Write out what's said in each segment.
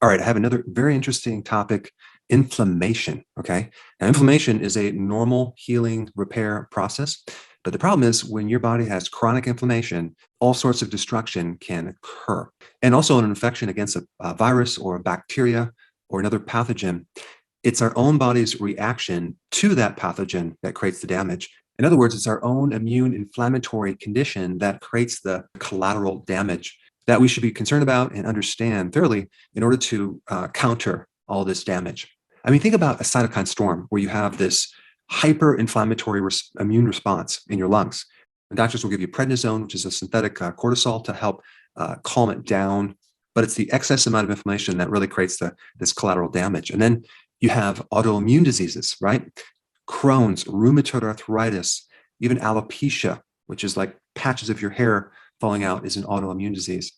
All right, I have another very interesting topic, inflammation. Okay. Now, inflammation is a normal healing repair process. But the problem is when your body has chronic inflammation, all sorts of destruction can occur. And also an infection against a virus or a bacteria or another pathogen, it's our own body's reaction to that pathogen that creates the damage. In other words, it's our own immune inflammatory condition that creates the collateral damage that we should be concerned about and understand thoroughly in order to counter all this damage. I mean, think about a cytokine storm where you have this hyper-inflammatory immune response in your lungs. And doctors will give you prednisone, which is a synthetic cortisol, to help calm it down. But it's the excess amount of inflammation that really creates this collateral damage. And then you have autoimmune diseases, right? Crohn's, rheumatoid arthritis, even alopecia, which is like patches of your hair falling out, is an autoimmune disease.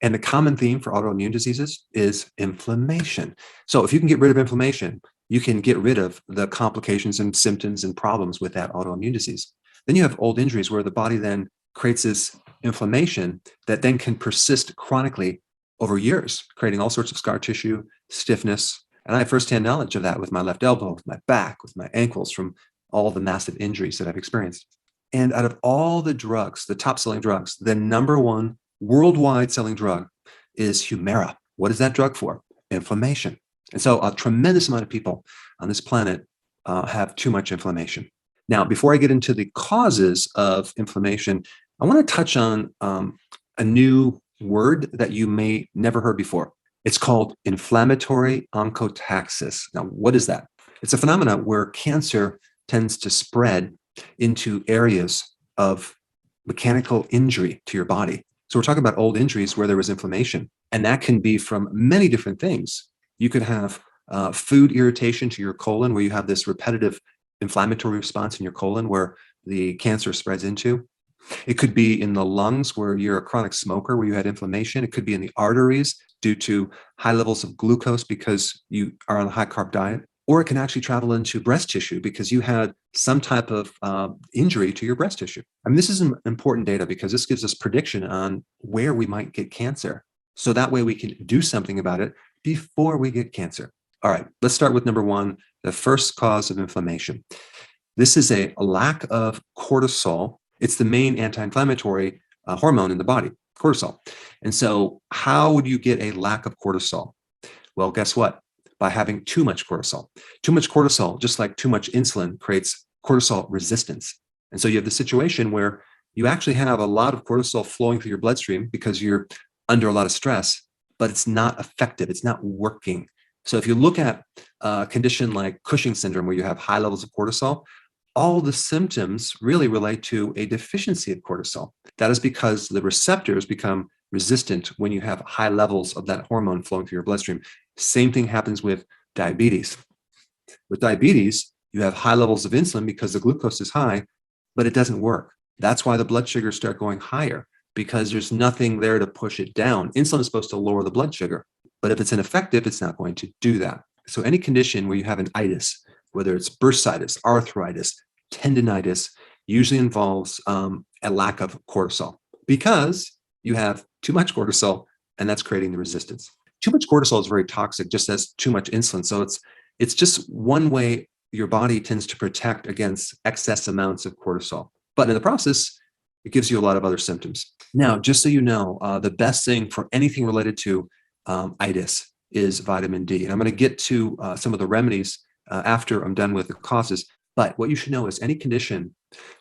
And the common theme for autoimmune diseases is inflammation. So if you can get rid of inflammation, you can get rid of the complications and symptoms and problems with that autoimmune disease. Then you have old injuries where the body then creates this inflammation that then can persist chronically over years, creating all sorts of scar tissue, stiffness. And I have firsthand knowledge of that with my left elbow, with my back, with my ankles, from all the massive injuries that I've experienced. And out of all the drugs, the top selling drugs, the number one worldwide selling drug is Humira. What is that drug for? Inflammation. And so a tremendous amount of people on this planet have too much inflammation. Now, before I get into the causes of inflammation, I want to touch on a new word that you may never heard before. It's called inflammatory oncotaxis. Now, what is that? It's a phenomenon where cancer tends to spread into areas of mechanical injury to your body. So we're talking about old injuries where there was inflammation, and that can be from many different things. You could have food irritation to your colon, where you have this repetitive inflammatory response in your colon where the cancer spreads into. It could be in the lungs where you're a chronic smoker, where you had inflammation. It could be in the arteries due to high levels of glucose because you are on a high-carb diet. Or it can actually travel into breast tissue because you had some type of injury to your breast tissue. I mean, this is important data because this gives us prediction on where we might get cancer. So that way we can do something about it before we get cancer. All right, let's start with number one, the first cause of inflammation. This is a lack of cortisol. It's the main anti-inflammatory hormone in the body, cortisol. And so how would you get a lack of cortisol? Well, guess what? By having too much cortisol. Too much cortisol, just like too much insulin, creates cortisol resistance. And so you have the situation where you actually have a lot of cortisol flowing through your bloodstream because you're under a lot of stress, but it's not effective. It's not working. So if you look at a condition like Cushing syndrome, where you have high levels of cortisol, all the symptoms really relate to a deficiency of cortisol. That is because the receptors become resistant when you have high levels of that hormone flowing through your bloodstream. Same thing happens with diabetes. With diabetes, you have high levels of insulin because the glucose is high, but it doesn't work. That's why the blood sugars start going higher, because there's nothing there to push it down. Insulin is supposed to lower the blood sugar, but if it's ineffective, it's not going to do that. So any condition where you have an itis, whether it's bursitis, arthritis, tendinitis, usually involves a lack of cortisol because you have too much cortisol, and that's creating the resistance. Too much cortisol is very toxic, just as too much insulin. So it's just one way your body tends to protect against excess amounts of cortisol. But in the process, it gives you a lot of other symptoms. Now, just so you know, the best thing for anything related to itis is vitamin D. And I'm going to get to some of the remedies after I'm done with the causes. But what you should know is any condition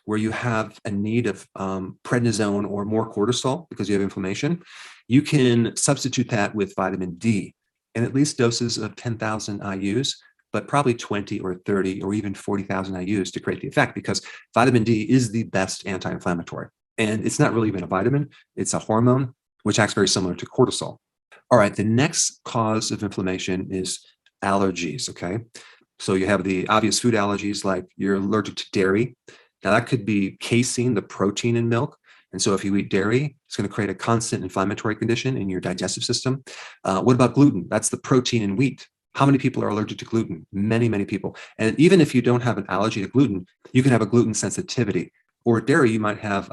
where you have a need of prednisone or more cortisol because you have inflammation, you can substitute that with vitamin D, and at least doses of 10,000 IUs, but probably 20 or 30 or even 40,000 IUs to create the effect, because vitamin D is the best anti-inflammatory. And it's not really even a vitamin, it's a hormone, which acts very similar to cortisol. All right, the next cause of inflammation is allergies, okay? So you have the obvious food allergies, like you're allergic to dairy. Now that could be casein, the protein in milk. And so if you eat dairy, it's going to create a constant inflammatory condition in your digestive system. What about gluten? That's the protein in wheat. How many people are allergic to gluten? Many, many people. And even if you don't have an allergy to gluten, you can have a gluten sensitivity. Or dairy, you might have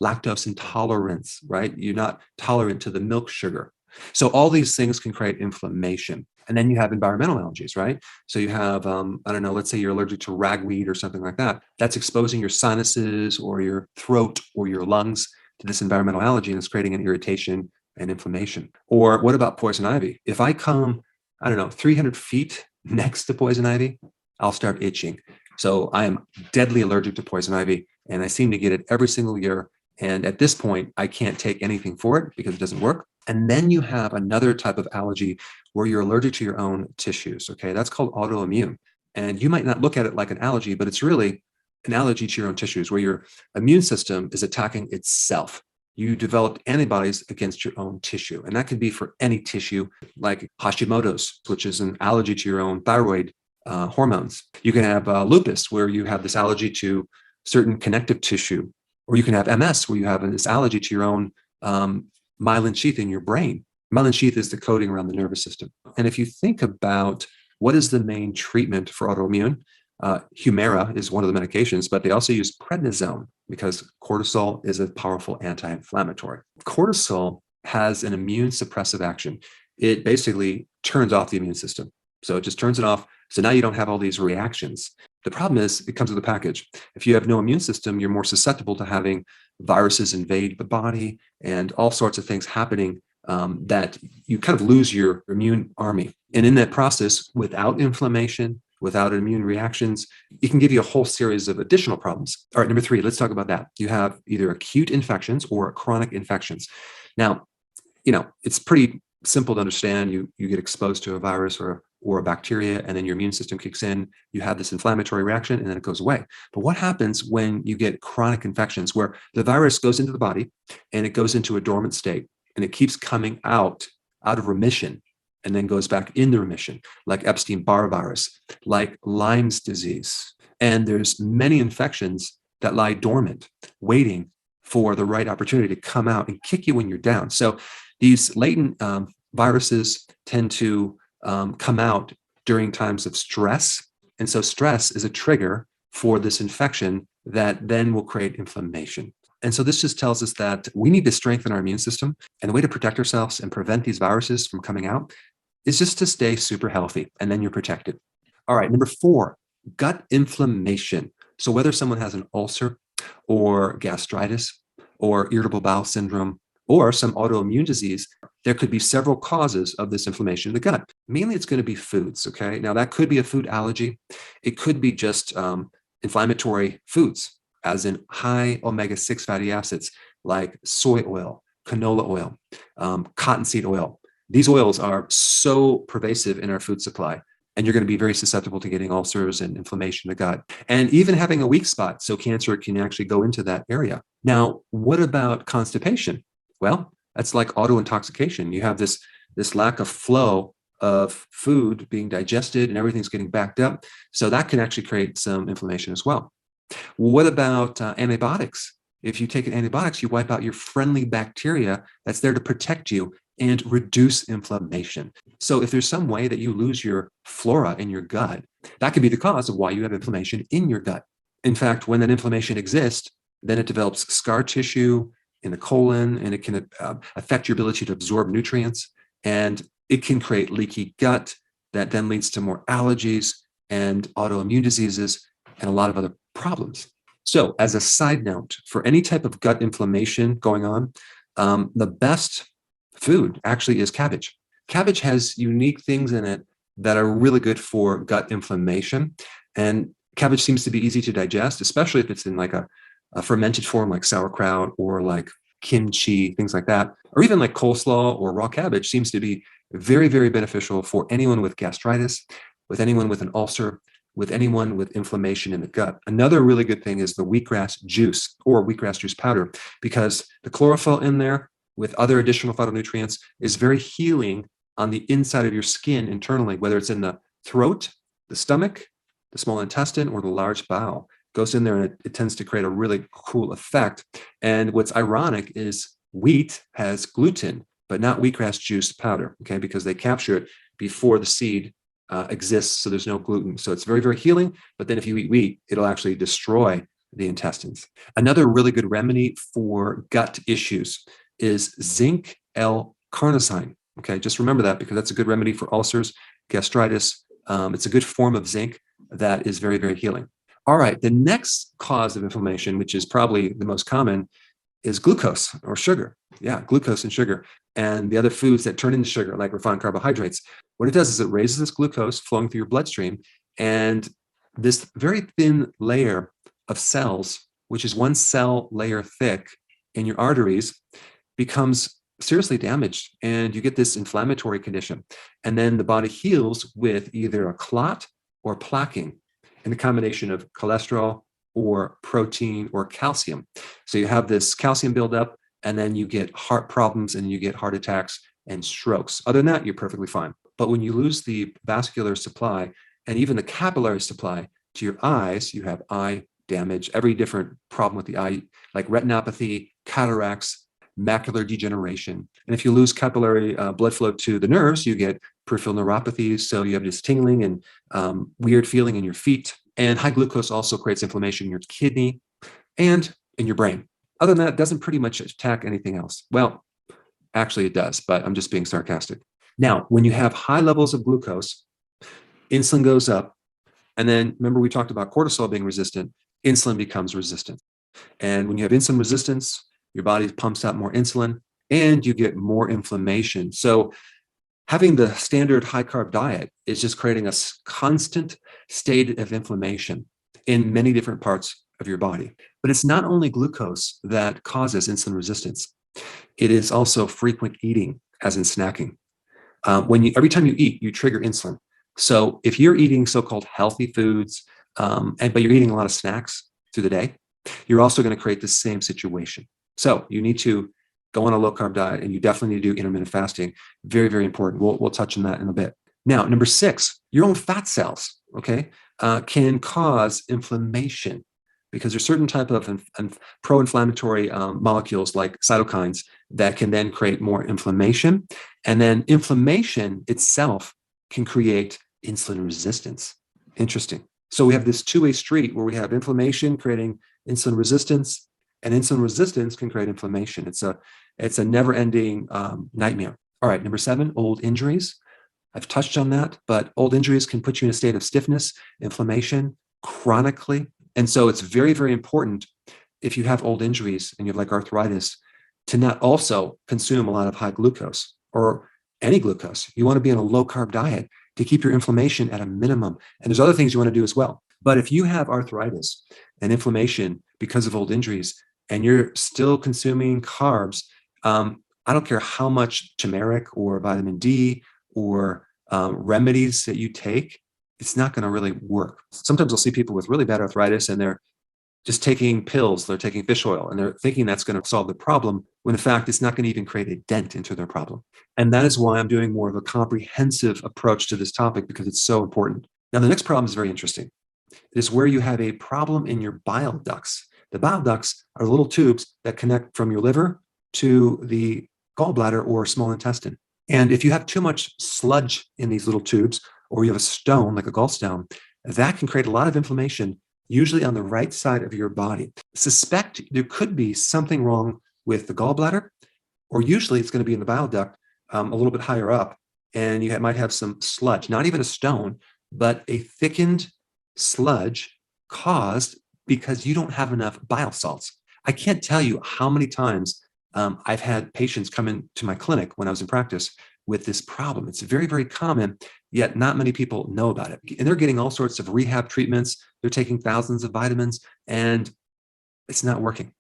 lactose intolerance, right? You're not tolerant to the milk sugar. So all these things can create inflammation. And then you have environmental allergies, right? So you have, I don't know, let's say you're allergic to ragweed or something like that. That's exposing your sinuses or your throat or your lungs to this environmental allergy, and it's creating an irritation and inflammation. Or what about poison ivy? If I come, I don't know, 300 feet next to poison ivy, I'll start itching. So I am deadly allergic to poison ivy, and I seem to get it every single year. And at this point, I can't take anything for it because it doesn't work. And then you have another type of allergy where you're allergic to your own tissues. Okay, that's called autoimmune. And you might not look at it like an allergy, but it's really an allergy to your own tissues where your immune system is attacking itself. You developed antibodies against your own tissue. And that could be for any tissue, like Hashimoto's, which is an allergy to your own thyroid hormones. You can have lupus, where you have this allergy to certain connective tissue. Or you can have MS, where you have this allergy to your own myelin sheath in your brain. Myelin sheath is the coating around the nervous system. And if you think about what is the main treatment for autoimmune, Humira is one of the medications, but they also use prednisone because cortisol is a powerful anti-inflammatory. Cortisol has an immune suppressive action. It basically turns off the immune system. So it just turns it off. So now you don't have all these reactions. The problem is it comes with a package. If you have no immune system, you're more susceptible to having viruses invade the body and all sorts of things happening that you kind of lose your immune army. And in that process, without inflammation, without immune reactions, it can give you a whole series of additional problems. All right, number 3, let's talk about that. You have either acute infections or chronic infections. Now, it's pretty simple to understand. You get exposed to a virus or a bacteria, and then your immune system kicks in. You have this inflammatory reaction, and then it goes away. But what happens when you get chronic infections where the virus goes into the body and it goes into a dormant state and it keeps coming out of remission and then goes back into remission, like Epstein-Barr virus, like Lyme's disease? And there's many infections that lie dormant, waiting for the right opportunity to come out and kick you when you're down. So these latent viruses tend to come out during times of stress. And so stress is a trigger for this infection that then will create inflammation. And so this just tells us that we need to strengthen our immune system. And the way to protect ourselves and prevent these viruses from coming out is just to stay super healthy, and then you're protected. All right, number 4, gut inflammation. So whether someone has an ulcer or gastritis or irritable bowel syndrome or some autoimmune disease, there could be several causes of this inflammation in the gut. Mainly it's going to be foods, okay? Now that could be a food allergy. It could be just inflammatory foods, as in high omega-6 fatty acids like soy oil, canola oil, cottonseed oil. These oils are so pervasive in our food supply, and you're going to be very susceptible to getting ulcers and inflammation in the gut, and even having a weak spot. So cancer can actually go into that area. Now, what about constipation? Well, that's like auto-intoxication. You have this lack of flow of food being digested and everything's getting backed up. So that can actually create some inflammation as well. What about antibiotics? If you take antibiotics, you wipe out your friendly bacteria that's there to protect you and reduce inflammation. So if there's some way that you lose your flora in your gut, that could be the cause of why you have inflammation in your gut. In fact, when that inflammation exists, then it develops scar tissue in the colon, and it can affect your ability to absorb nutrients, and it can create leaky gut that then leads to more allergies and autoimmune diseases and a lot of other problems. So as a side note, for any type of gut inflammation going on, the best food actually is cabbage. Cabbage has unique things in it that are really good for gut inflammation. And cabbage seems to be easy to digest, especially if it's in like a fermented form like sauerkraut or like kimchi, things like that, or even like coleslaw or raw cabbage seems to be very, very beneficial for anyone with gastritis, with anyone with an ulcer, with anyone with inflammation in the gut. Another really good thing is the wheatgrass juice or wheatgrass juice powder, because the chlorophyll in there with other additional phytonutrients is very healing on the inside of your skin internally, whether it's in the throat, the stomach, the small intestine, or the large bowel. Goes in there and it tends to create a really cool effect. And what's ironic is wheat has gluten, but not wheatgrass juice powder, okay, because they capture it before the seed exists, so there's no gluten. So it's very, very healing. But then if you eat wheat, it'll actually destroy the intestines. Another really good remedy for gut issues is zinc L carnosine. Okay, just remember that because that's a good remedy for ulcers, gastritis. It's a good form of zinc that is very, very healing. All right, the next cause of inflammation, which is probably the most common, is glucose or sugar. Yeah, glucose and sugar and the other foods that turn into sugar, like refined carbohydrates. What it does is it raises this glucose flowing through your bloodstream, and this very thin layer of cells, which is one cell layer thick in your arteries, becomes seriously damaged, and you get this inflammatory condition. And then the body heals with either a clot or plaquing in the combination of cholesterol or protein or calcium. So you have this calcium buildup, and then you get heart problems and you get heart attacks and strokes. Other than that, you're perfectly fine. But when you lose the vascular supply and even the capillary supply to your eyes, you have eye damage, every different problem with the eye, like retinopathy, cataracts, macular degeneration. And if you lose capillary blood flow to the nerves, you get peripheral neuropathies. So you have this tingling and weird feeling in your feet. And high glucose also creates inflammation in your kidney and in your brain. Other than that, it doesn't pretty much attack anything else. Well, actually it does, but I'm just being sarcastic. Now, when you have high levels of glucose, insulin goes up. And then remember, we talked about cortisol being resistant, insulin becomes resistant. And when you have insulin resistance, your body pumps out more insulin and you get more inflammation. So having the standard high carb diet is just creating a constant state of inflammation in many different parts of your body. But it's not only glucose that causes insulin resistance. It is also frequent eating, as in snacking. Every time you eat, you trigger insulin. So if you're eating so-called healthy foods, but you're eating a lot of snacks through the day, you're also going to create the same situation. So you need to go on a low carb diet, and you definitely need to do intermittent fasting. Very, very important. We'll touch on that in a bit. Now, number 6, your own fat cells, okay, can cause inflammation because there's certain type of pro-inflammatory molecules like cytokines that can then create more inflammation. And then inflammation itself can create insulin resistance. Interesting. So we have this two-way street where we have inflammation creating insulin resistance, and insulin resistance can create inflammation. It's a never-ending nightmare. All right, number 7, old injuries. I've touched on that, but old injuries can put you in a state of stiffness, inflammation, chronically. And so it's very, very important if you have old injuries and you have like arthritis to not also consume a lot of high glucose or any glucose. You want to be on a low-carb diet to keep your inflammation at a minimum. And there's other things you want to do as well. But if you have arthritis and inflammation because of old injuries and you're still consuming carbs, I don't care how much turmeric or vitamin D or remedies that you take, it's not going to really work. Sometimes I'll see people with really bad arthritis and they're just taking pills, they're taking fish oil, and they're thinking that's going to solve the problem, when in fact, it's not going to even create a dent into their problem. And that is why I'm doing more of a comprehensive approach to this topic, because it's so important. Now, the next problem is very interesting. It is where you have a problem in your bile ducts. The bile ducts are little tubes that connect from your liver to the gallbladder or small intestine. And if you have too much sludge in these little tubes, or you have a stone, like a gallstone, that can create a lot of inflammation, usually on the right side of your body. Suspect there could be something wrong with the gallbladder, or usually it's going to be in the bile duct a little bit higher up, and you might have some sludge, not even a stone, but a thickened sludge caused because you don't have enough bile salts. I can't tell you how many times I've had patients come into my clinic when I was in practice with this problem. It's very, very common, yet not many people know about it. And they're getting all sorts of rehab treatments. They're taking thousands of vitamins, and it's not working.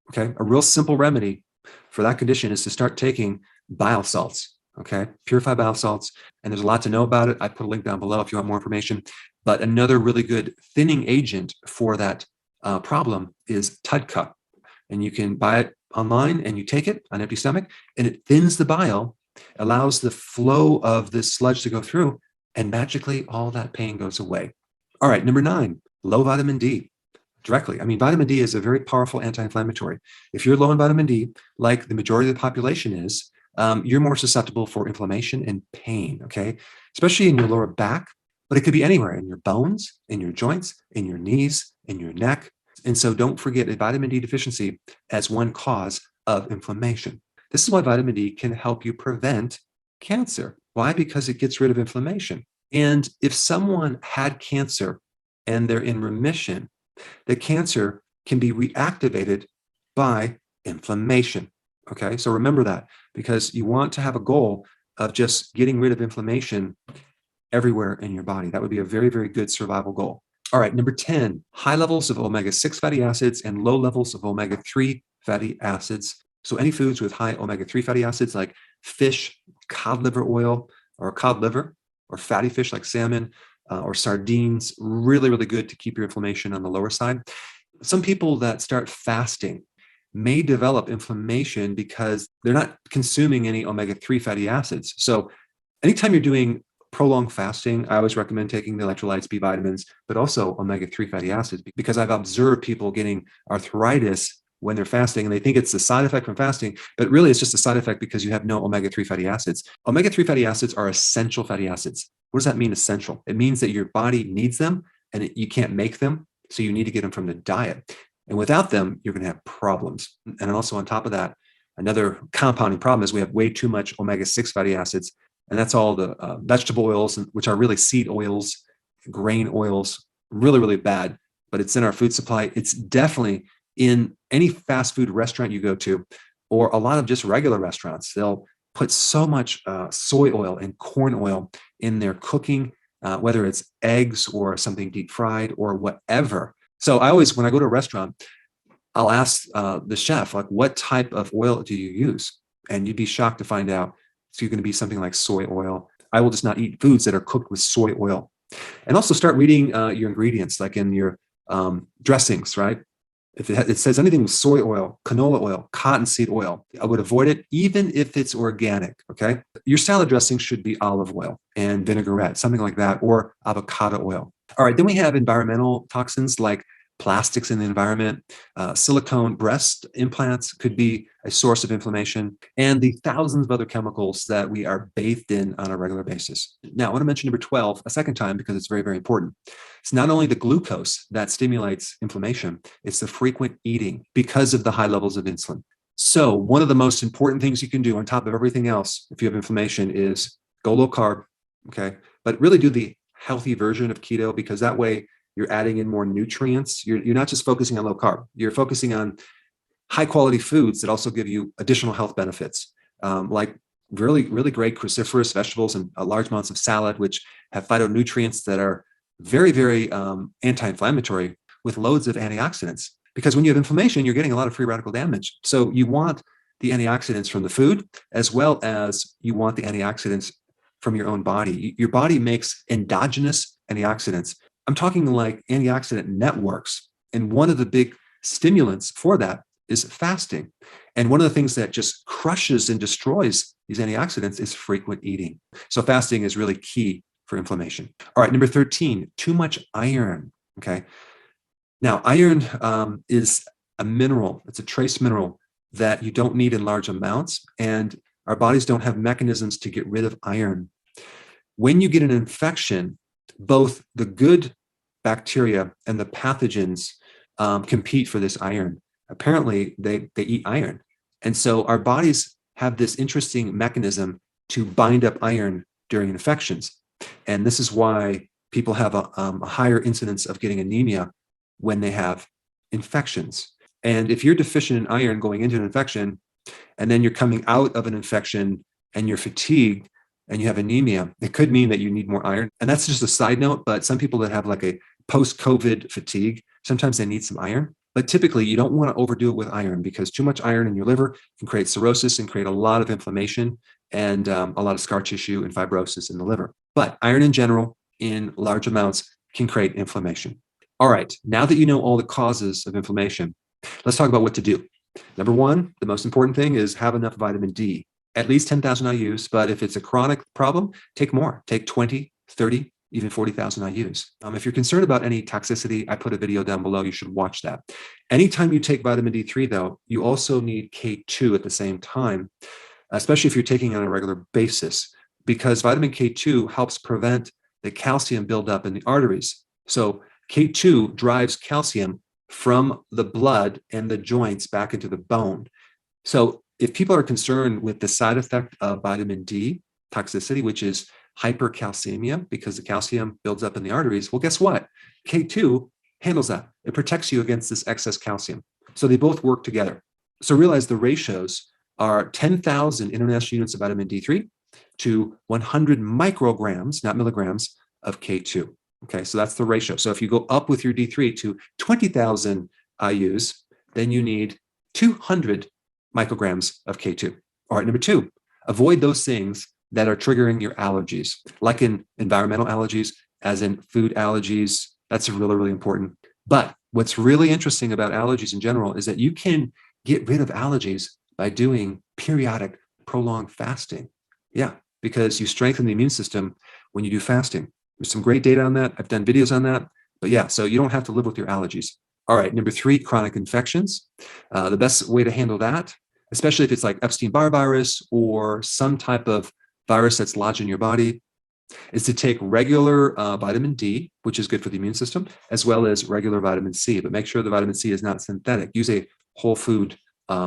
Okay. A real simple remedy for that condition is to start taking bile salts. Okay. Purified bile salts. And there's a lot to know about it. I put a link down below if you want more information. But another really good thinning agent for that problem is TUDCA. And you can buy it online and you take it on empty stomach, and it thins the bile, allows the flow of this sludge to go through, and magically all that pain goes away. All right, number 9, low vitamin D. Directly. I mean, vitamin D is a very powerful anti-inflammatory. If you're low in vitamin D, like the majority of the population is, you're more susceptible for inflammation and pain, okay? Especially in your lower back, but it could be anywhere, in your bones, in your joints, in your knees, in your neck. And so don't forget a vitamin D deficiency as one cause of inflammation. This is why vitamin D can help you prevent cancer. Why? Because it gets rid of inflammation. And if someone had cancer and they're in remission, the cancer can be reactivated by inflammation. Okay, so remember that, because you want to have a goal of just getting rid of inflammation everywhere in your body. That would be a very, very good survival goal. All right, number 10, high levels of omega-6 fatty acids and low levels of omega-3 fatty acids. So any foods with high omega-3 fatty acids like fish, cod liver oil, or cod liver, or fatty fish like salmon, or sardines, really, really good to keep your inflammation on the lower side. Some people that start fasting may develop inflammation because they're not consuming any omega-3 fatty acids. So anytime you're doing prolonged fasting, I always recommend taking the electrolytes, B vitamins, but also omega-3 fatty acids, because I've observed people getting arthritis when they're fasting, and they think it's a side effect from fasting, but really it's just a side effect because you have no omega-3 fatty acids. Omega-3 fatty acids are essential fatty acids. What does that mean, essential? It means that your body needs them and you can't make them, so you need to get them from the diet. And without them, you're going to have problems. And also on top of that, another compounding problem is we have way too much omega-6 fatty acids, and that's all the vegetable oils, which are really seed oils, grain oils, really, really bad, but it's in our food supply. It's definitely in any fast food restaurant you go to, or a lot of just regular restaurants. They'll put so much soy oil and corn oil in their cooking, whether it's eggs or something deep fried or whatever. So I always, when I go to a restaurant, I'll ask the chef, like, what type of oil do you use? And you'd be shocked to find out it's going to be something like soy oil. I will just not eat foods that are cooked with soy oil. And also start reading your ingredients, like in your dressings, right? If it says anything with soy oil, canola oil, cottonseed oil, I would avoid it, even if it's organic, okay? Your salad dressing should be olive oil and vinaigrette, something like that, or avocado oil. All right, then we have environmental toxins like plastics in the environment. Silicone breast implants could be a source of inflammation, and the thousands of other chemicals that we are bathed in on a regular basis. Now, I want to mention number 12 a second time because it's very, very important. It's not only the glucose that stimulates inflammation, it's the frequent eating because of the high levels of insulin. So one of the most important things you can do on top of everything else if you have inflammation is go low carb, okay? But really do the healthy version of keto, because that way you're adding in more nutrients. You're not just focusing on low carb. You're focusing on high quality foods that also give you additional health benefits, like really, really great cruciferous vegetables and large amounts of salad, which have phytonutrients that are very, very anti-inflammatory with loads of antioxidants. Because when you have inflammation, you're getting a lot of free radical damage. So you want the antioxidants from the food, as well as you want the antioxidants from your own body. Your body makes endogenous antioxidants. I'm talking like antioxidant networks. And one of the big stimulants for that is fasting. And one of the things that just crushes and destroys these antioxidants is frequent eating. So fasting is really key for inflammation. All right, number 13, too much iron. Okay. Now, iron is a mineral. It's a trace mineral that you don't need in large amounts, and our bodies don't have mechanisms to get rid of iron. When you get an infection, both the good bacteria and the pathogens compete for this iron. Apparently, they eat iron. And so our bodies have this interesting mechanism to bind up iron during infections. And this is why people have a higher incidence of getting anemia when they have infections. And if you're deficient in iron going into an infection, and then you're coming out of an infection and you're fatigued and you have anemia, it could mean that you need more iron. And that's just a side note, but some people that have like a post-COVID fatigue, sometimes they need some iron. But typically, you don't want to overdo it with iron, because too much iron in your liver can create cirrhosis and create a lot of inflammation and a lot of scar tissue and fibrosis in the liver. But iron in general, in large amounts, can create inflammation. All right, now that you know all the causes of inflammation, let's talk about what to do. Number one, the most important thing is have enough vitamin D, at least 10,000 IUs. But if it's a chronic problem, take more, take 20, 30, even 40,000 IUs. If you're concerned about any toxicity, I put a video down below. You should watch that. Anytime you take vitamin D3, though, you also need K2 at the same time, especially if you're taking it on a regular basis, because vitamin K2 helps prevent the calcium buildup in the arteries. So K2 drives calcium from the blood and the joints back into the bone. So if people are concerned with the side effect of vitamin D toxicity, which is hypercalcemia, because the calcium builds up in the arteries, well, guess what? K2 handles that. It protects you against this excess calcium. So they both work together. So realize the ratios are 10,000 international units of vitamin D3 to 100 micrograms, not milligrams, of K2. Okay, so that's the ratio. So if you go up with your D3 to 20,000 IUs, then you need 200 micrograms of K2. All right, number two, avoid those things that are triggering your allergies, like in environmental allergies, as in food allergies. That's really, really important. But what's really interesting about allergies in general is that you can get rid of allergies by doing periodic prolonged fasting. Yeah, because you strengthen the immune system when you do fasting. There's some great data on that. I've done videos on that. But yeah, so you don't have to live with your allergies. All right, number three, chronic infections. The best way to handle that, especially if it's like Epstein-Barr virus or some type of virus that's lodged in your body, is to take regular vitamin D, which is good for the immune system, as well as regular vitamin C. But make sure the vitamin C is not synthetic. Use a whole food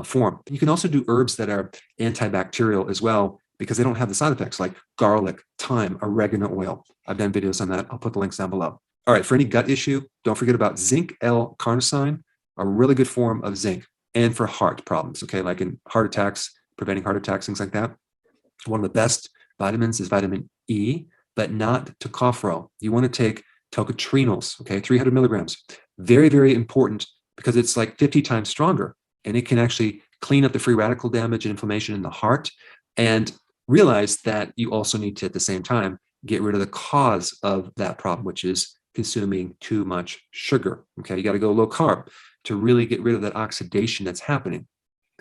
form. You can also do herbs that are antibacterial as well, because they don't have the side effects like garlic, thyme, oregano oil. I've done videos on that. I'll put the links down below. All right, for any gut issue, don't forget about zinc L-carnosine, a really good form of zinc, and for heart problems, okay, like in heart attacks, preventing heart attacks, things like that. One of the best vitamins is vitamin E, but not tocopherol. You want to take tocotrienols, okay, 300 milligrams. Very, very important because it's like 50 times stronger, and it can actually clean up the free radical damage and inflammation in the heart. And realize that you also need to, at the same time, get rid of the cause of that problem, which is consuming too much sugar. Okay, you got to go low carb to really get rid of that oxidation that's happening.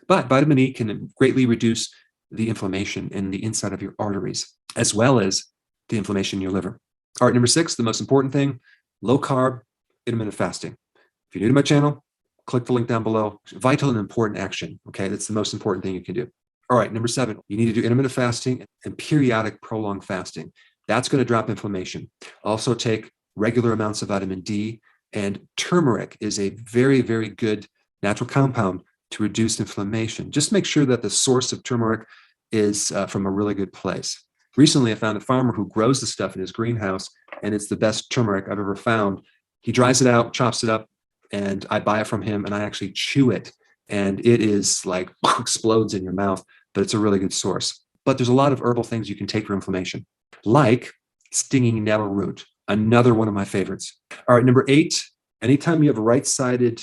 But vitamin E can greatly reduce the inflammation in the inside of your arteries, as well as the inflammation in your liver. All right, number six, the most important thing, low carb, intermittent fasting. If you're new to my channel, click the link down below. Vital and important action. Okay, that's the most important thing you can do. All right, number seven, you need to do intermittent fasting and periodic prolonged fasting. That's going to drop inflammation. Also take regular amounts of vitamin D, and turmeric is a very, very good natural compound to reduce inflammation. Just make sure that the source of turmeric is from a really good place. Recently, I found a farmer who grows the stuff in his greenhouse, and it's the best turmeric I've ever found. He dries it out, chops it up, and I buy it from him, and I actually chew it. And it is like explodes in your mouth, but it's a really good source. But there's a lot of herbal things you can take for inflammation, like stinging nettle root, another one of my favorites. All right, number eight, anytime you have right-sided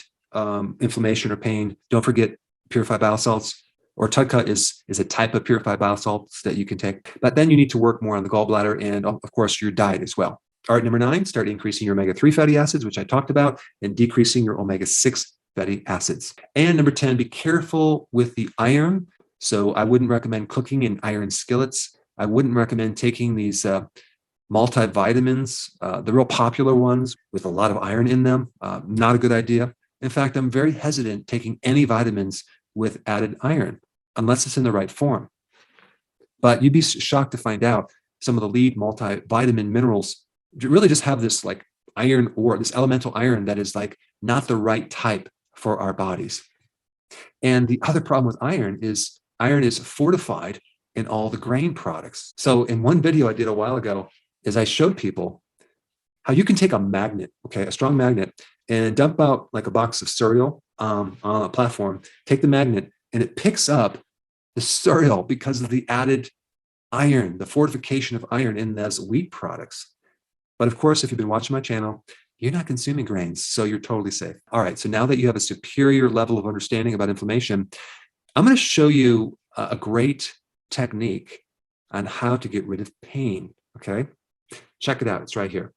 inflammation or pain, don't forget purified bile salts, or TUDCA is a type of purified bile salts that you can take. But then you need to work more on the gallbladder and, of course, your diet as well. All right, number nine, start increasing your omega-3 fatty acids, which I talked about, and decreasing your omega-6 fatty acids. And number 10, be careful with the iron. So I wouldn't recommend cooking in iron skillets. I wouldn't recommend taking these multivitamins, the real popular ones with a lot of iron in them. Not a good idea. In fact, I'm very hesitant taking any vitamins with added iron, unless it's in the right form. But you'd be shocked to find out some of the lead multivitamin minerals really just have this like iron, or this elemental iron that is like not the right type for our bodies. And the other problem with iron is fortified in all the grain products. So in one video I did a while ago is I showed people how you can take a magnet, okay, a strong magnet, and dump out like a box of cereal on a platform, take the magnet, and it picks up the cereal because of the added iron, the fortification of iron in those wheat products. But of course, if you've been watching my channel, you're not consuming grains, so you're totally safe. All right, so now that you have a superior level of understanding about inflammation, I'm going to show you a great technique on how to get rid of pain, okay? Check it out, it's right here.